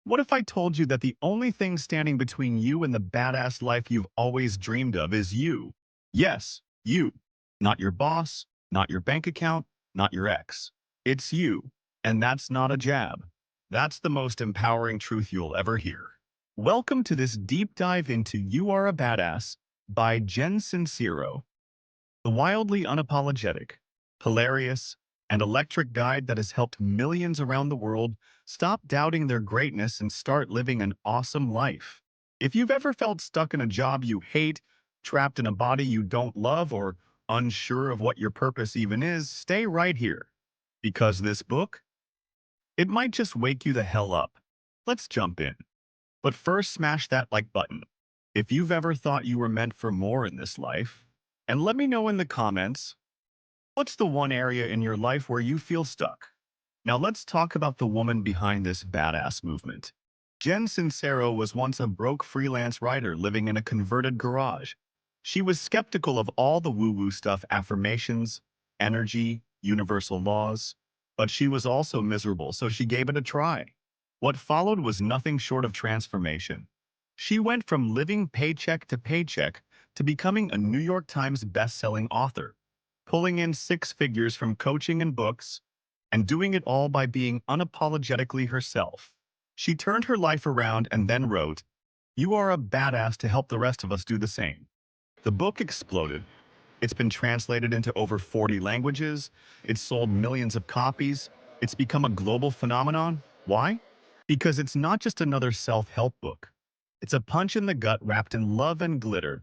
What if I told you that the only thing standing between you and the badass life you've always dreamed of is you? Yes, you. Not your boss, not your bank account, not your ex. It's you. And that's not a jab. That's the most empowering truth you'll ever hear. Welcome to this deep dive into You Are a Badass by Jen Sincero, the wildly unapologetic, hilarious, and electric guide that has helped millions around the world stop doubting their greatness and start living an awesome life. If you've ever felt stuck in a job you hate, trapped in a body you don't love, or unsure of what your purpose even is, stay right here. Because this book, it might just wake you the hell up. Let's jump in. But first, smash that like button if you've ever thought you were meant for more in this life. And let me know in the comments, what's the one area in your life where you feel stuck? Now let's talk about the woman behind this badass movement. Jen Sincero was once a broke freelance writer living in a converted garage. She was skeptical of all the woo-woo stuff, affirmations, energy, universal laws, but she was also miserable, so she gave it a try. What followed was nothing short of transformation. She went from living paycheck to paycheck to becoming a New York Times best-selling author, pulling in six figures from coaching and books, and doing it all by being unapologetically herself. She turned her life around and then wrote, "You Are a Badass" to help the rest of us do the same. The book exploded. It's been translated into over 40 languages. It's sold millions of copies. It's become a global phenomenon. Why? Because it's not just another self-help book. It's a punch in the gut wrapped in love and glitter.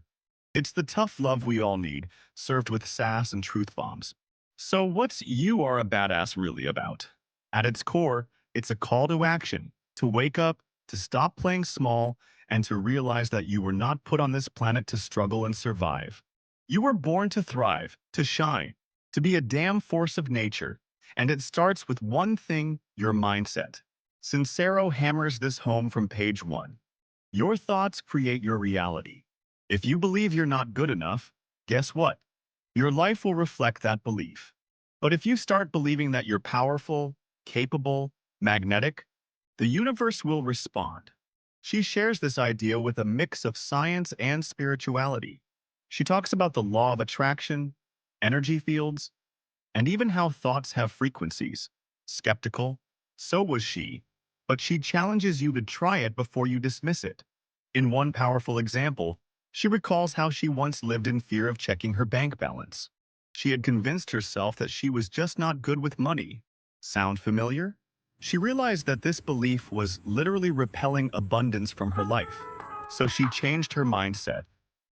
It's the tough love we all need, served with sass and truth bombs. So what's You Are a Badass really about? At its core, it's a call to action, to wake up, to stop playing small, and to realize that you were not put on this planet to struggle and survive. You were born to thrive, to shine, to be a damn force of nature. And it starts with one thing, your mindset. Sincero hammers this home from page 1. Your thoughts create your reality. If you believe you're not good enough, guess what? Your life will reflect that belief. But if you start believing that you're powerful, capable, magnetic, the universe will respond. She shares this idea with a mix of science and spirituality. She talks about the law of attraction, energy fields, and even how thoughts have frequencies. Skeptical? So was she. But she challenges you to try it before you dismiss it. In one powerful example, she recalls how she once lived in fear of checking her bank balance. She had convinced herself that she was just not good with money. Sound familiar? She realized that this belief was literally repelling abundance from her life. So she changed her mindset.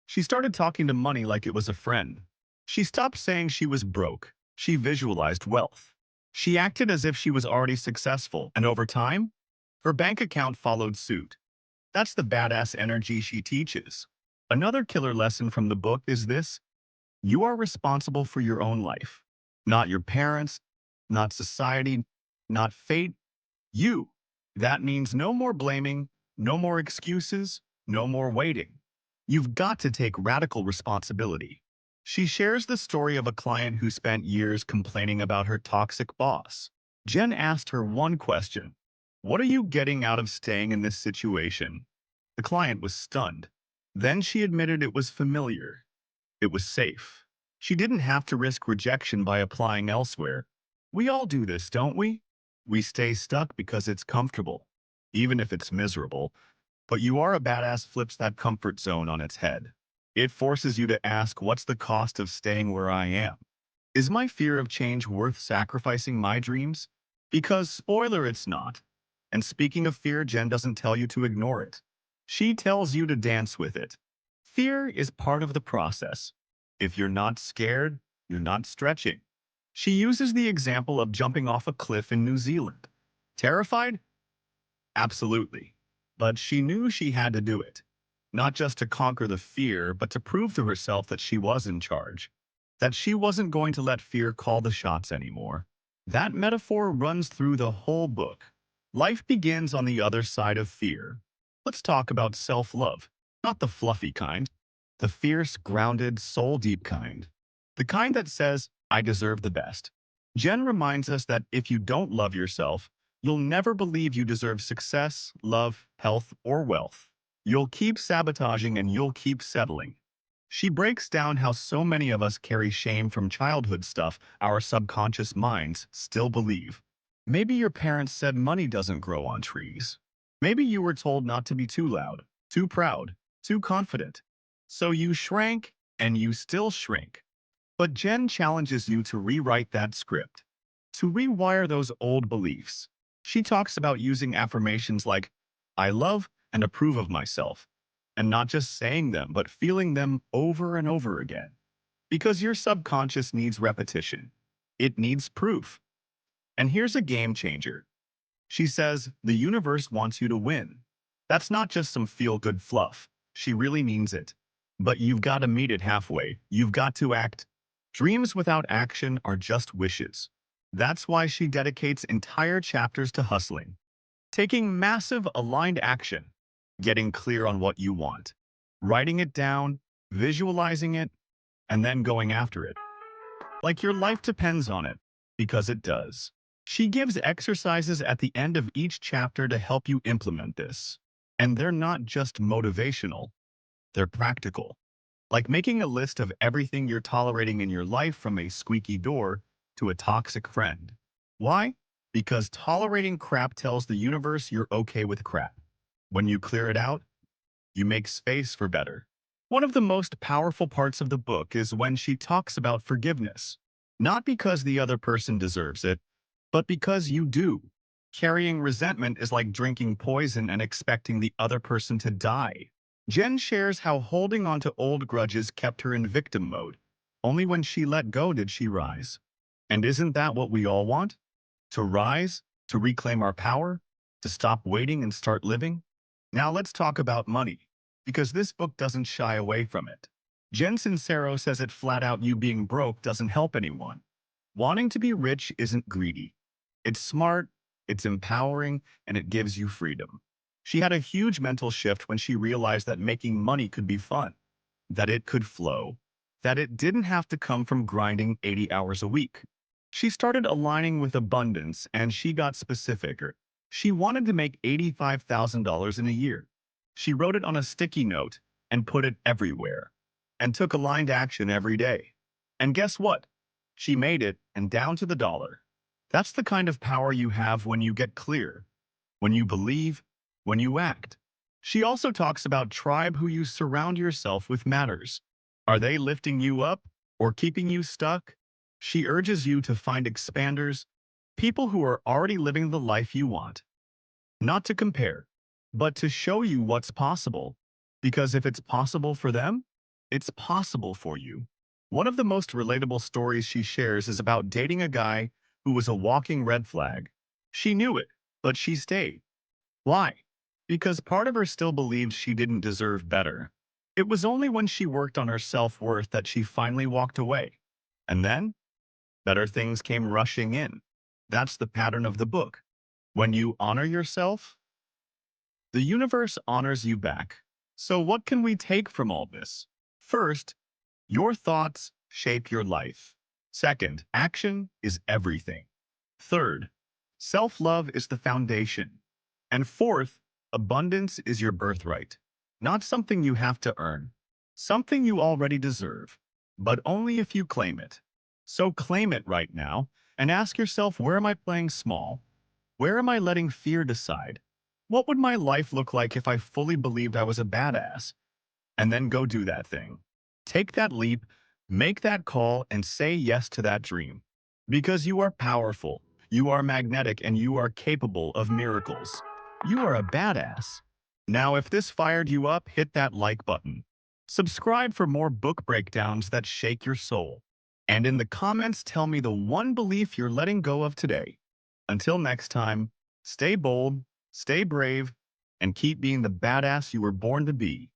She started talking to money like it was a friend. She stopped saying she was broke. She visualized wealth. She acted as if she was already successful, and over time, her bank account followed suit. That's the badass energy she teaches. Another killer lesson from the book is this: you are responsible for your own life. Not your parents, not society, not fate. You. That means no more blaming, no more excuses, no more waiting. You've got to take radical responsibility. She shares the story of a client who spent years complaining about her toxic boss. Jen asked her one question: what are you getting out of staying in this situation? The client was stunned. Then she admitted it was familiar. It was safe. She didn't have to risk rejection by applying elsewhere. We all do this, don't we? We stay stuck because it's comfortable, even if it's miserable. But You Are a Badass flips that comfort zone on its head. It forces you to ask, what's the cost of staying where I am? Is my fear of change worth sacrificing my dreams? Because, spoiler, it's not. And speaking of fear, Jen doesn't tell you to ignore it. She tells you to dance with it. Fear is part of the process. If you're not scared, you're not stretching. She uses the example of jumping off a cliff in New Zealand. Terrified? Absolutely. But she knew she had to do it. Not just to conquer the fear, but to prove to herself that she was in charge. That she wasn't going to let fear call the shots anymore. That metaphor runs through the whole book. Life begins on the other side of fear. Let's talk about self-love. Not the fluffy kind. The fierce, grounded, soul-deep kind. The kind that says, I deserve the best. Jen reminds us that if you don't love yourself, You'll never believe you deserve success, love, health, or wealth. You'll keep sabotaging and you'll keep settling. She breaks down how so many of us carry shame from childhood stuff our subconscious minds still believe. Maybe your parents said money doesn't grow on trees. Maybe you were told not to be too loud, too proud, too confident. So you shrank and you still shrink. But Jen challenges you to rewrite that script, to rewire those old beliefs. She talks about using affirmations like, I love and approve of myself, and not just saying them, but feeling them over and over again. Because your subconscious needs repetition. It needs proof. And here's a game changer. She says, the universe wants you to win. That's not just some feel-good fluff. She really means it. But you've got to meet it halfway. You've got to act. Dreams without action are just wishes. That's why she dedicates entire chapters to hustling. Taking massive aligned action. Getting clear on what you want. Writing it down, visualizing it, and then going after it. Like your life depends on it. Because it does. She gives exercises at the end of each chapter to help you implement this. And they're not just motivational, they're practical. Like making a list of everything you're tolerating in your life from a squeaky door to a toxic friend. Why? Because tolerating crap tells the universe you're okay with crap. When you clear it out, you make space for better. One of the most powerful parts of the book is when she talks about forgiveness. Not because the other person deserves it, but because you do. Carrying resentment is like drinking poison and expecting the other person to die. Jen shares how holding on to old grudges kept her in victim mode. Only when she let go did she rise. And isn't that what we all want? To rise, to reclaim our power, to stop waiting and start living? Now let's talk about money, because this book doesn't shy away from it. Jen Sincero says it flat out: you being broke doesn't help anyone. Wanting to be rich isn't greedy. It's smart, it's empowering, and it gives you freedom. She had a huge mental shift when she realized that making money could be fun, that it could flow, that it didn't have to come from grinding 80 hours a week. She started aligning with abundance and she got specific. She wanted to make $85,000 in a year. She wrote it on a sticky note and put it everywhere and took aligned action every day. And guess what? She made it, and down to the dollar. That's the kind of power you have when you get clear, when you believe, when you act. She also talks about tribe. Who you surround yourself with matters. Are they lifting you up or keeping you stuck? She urges you to find expanders, people who are already living the life you want. Not to compare, but to show you what's possible. Because if it's possible for them, it's possible for you. One of the most relatable stories she shares is about dating a guy who was a walking red flag. She knew it, but she stayed. Why? Because part of her still believed she didn't deserve better. It was only when she worked on her self-worth that she finally walked away. And then, better things came rushing in. That's the pattern of the book. When you honor yourself, the universe honors you back. So what can we take from all this? First, your thoughts shape your life. Second, action is everything. Third, self-love is the foundation. And fourth, abundance is your birthright. Not something you have to earn. Something you already deserve, but only if you claim it. So claim it right now and ask yourself, where am I playing small? Where am I letting fear decide? What would my life look like if I fully believed I was a badass? And then go do that thing. Take that leap, make that call, and say yes to that dream. Because you are powerful, you are magnetic, and you are capable of miracles. You are a badass. Now, if this fired you up, hit that like button. Subscribe for more book breakdowns that shake your soul. And in the comments, tell me the one belief you're letting go of today. Until next time, stay bold, stay brave, and keep being the badass you were born to be.